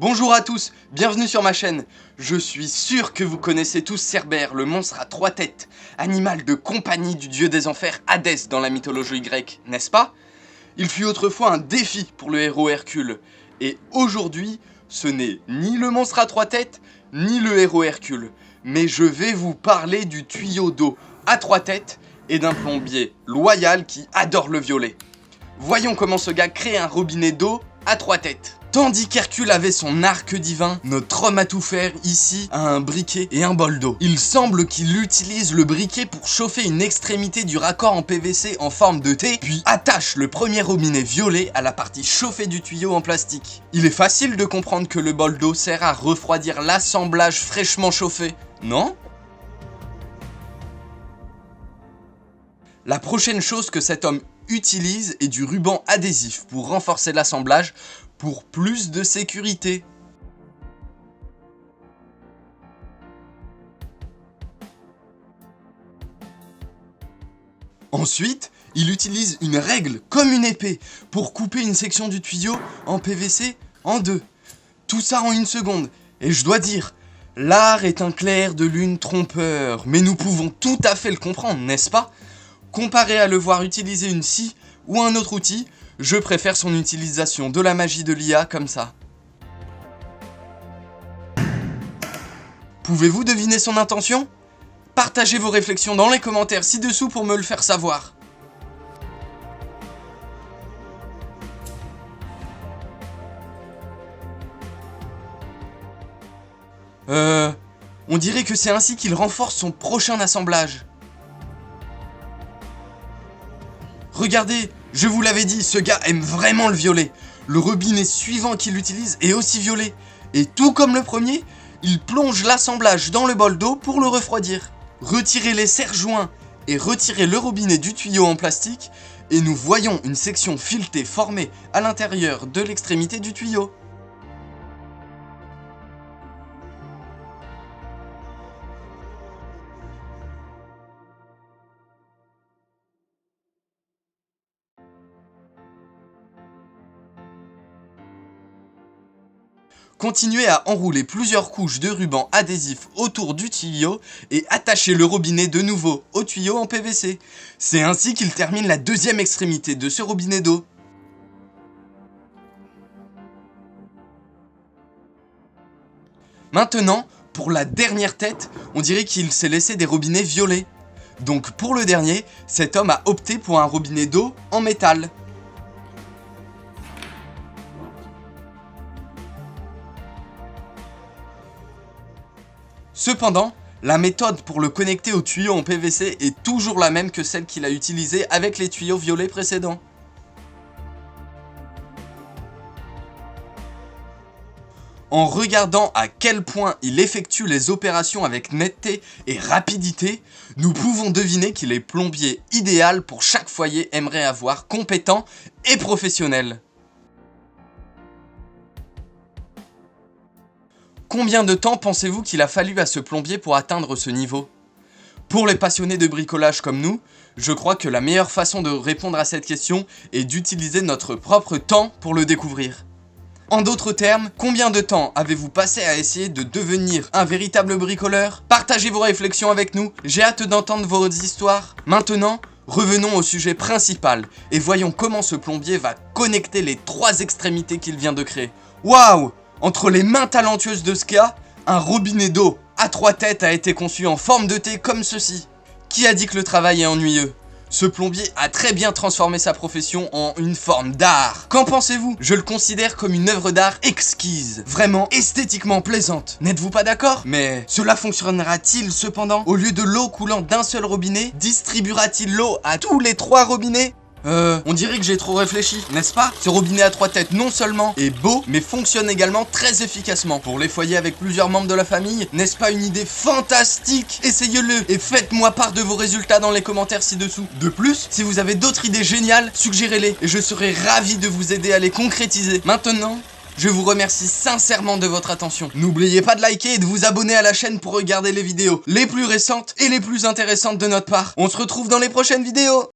Bonjour à tous, bienvenue sur ma chaîne. Je suis sûr que vous connaissez tous Cerbère, le monstre à 3 têtes, animal de compagnie du dieu des enfers Hadès dans la mythologie grecque, n'est-ce pas? Il fut autrefois un défi pour le héros Hercule, et aujourd'hui, ce n'est ni le monstre à 3 têtes, ni le héros Hercule, mais je vais vous parler du tuyau d'eau à 3 têtes et d'un plombier loyal qui adore le violet. Voyons comment ce gars crée un robinet d'eau à 3 têtes. Tandis qu'Hercule avait son arc divin, notre homme à tout faire ici a un briquet et un bol d'eau. Il semble qu'il utilise le briquet pour chauffer une extrémité du raccord en PVC en forme de T, puis attache le premier robinet violet à la partie chauffée du tuyau en plastique. Il est facile de comprendre que le bol d'eau sert à refroidir l'assemblage fraîchement chauffé, non? La prochaine chose que cet homme utilise est du ruban adhésif pour renforcer l'assemblage pour plus de sécurité. Ensuite, il utilise une règle comme une épée pour couper une section du tuyau en PVC en deux. Tout ça en 1 seconde. Et je dois dire, l'art est un clair de lune trompeur, mais nous pouvons tout à fait le comprendre, n'est-ce pas? Comparé à le voir utiliser une scie ou un autre outil, je préfère son utilisation de la magie de l'IA comme ça. Pouvez-vous deviner son intention? Partagez vos réflexions dans les commentaires ci-dessous pour me le faire savoir. On dirait que c'est ainsi qu'il renforce son prochain assemblage. Regardez, je vous l'avais dit, ce gars aime vraiment le violet. Le robinet suivant qu'il utilise est aussi violet. Et tout comme le premier, il plonge l'assemblage dans le bol d'eau pour le refroidir. Retirez les serre-joints et retirez le robinet du tuyau en plastique et nous voyons une section filetée formée à l'intérieur de l'extrémité du tuyau. Continuez à enrouler plusieurs couches de ruban adhésif autour du tuyau et attachez le robinet de nouveau au tuyau en PVC. C'est ainsi qu'il termine la deuxième extrémité de ce robinet d'eau. Maintenant, pour la dernière tête, on dirait qu'il s'est laissé des robinets violets. Donc pour le dernier, cet homme a opté pour un robinet d'eau en métal. Cependant, la méthode pour le connecter au tuyau en PVC est toujours la même que celle qu'il a utilisée avec les tuyaux violets précédents. En regardant à quel point il effectue les opérations avec netteté et rapidité, nous pouvons deviner qu'il est plombier idéal pour chaque foyer aimerait avoir compétent et professionnel. Combien de temps pensez-vous qu'il a fallu à ce plombier pour atteindre ce niveau? Pour les passionnés de bricolage comme nous, je crois que la meilleure façon de répondre à cette question est d'utiliser notre propre temps pour le découvrir. En d'autres termes, combien de temps avez-vous passé à essayer de devenir un véritable bricoleur? Partagez vos réflexions avec nous, j'ai hâte d'entendre vos histoires. Maintenant, revenons au sujet principal et voyons comment ce plombier va connecter les 3 extrémités qu'il vient de créer. Waouh! Entre les mains talentueuses de ce gars, un robinet d'eau à 3 têtes a été conçu en forme de T comme ceci. Qui a dit que le travail est ennuyeux? Ce plombier a très bien transformé sa profession en une forme d'art. Qu'en pensez-vous? Je le considère comme une œuvre d'art exquise, vraiment esthétiquement plaisante. N'êtes-vous pas d'accord? Mais cela fonctionnera-t-il cependant? Au lieu de l'eau coulant d'un seul robinet, distribuera-t-il l'eau à tous les 3 robinets? On dirait que j'ai trop réfléchi, n'est-ce pas? Ce robinet à 3 têtes non seulement est beau, mais fonctionne également très efficacement. Pour les foyers avec plusieurs membres de la famille, n'est-ce pas une idée fantastique? Essayez-le et faites-moi part de vos résultats dans les commentaires ci-dessous. De plus, si vous avez d'autres idées géniales, suggérez-les et je serai ravi de vous aider à les concrétiser. Maintenant, je vous remercie sincèrement de votre attention. N'oubliez pas de liker et de vous abonner à la chaîne pour regarder les vidéos les plus récentes et les plus intéressantes de notre part. On se retrouve dans les prochaines vidéos.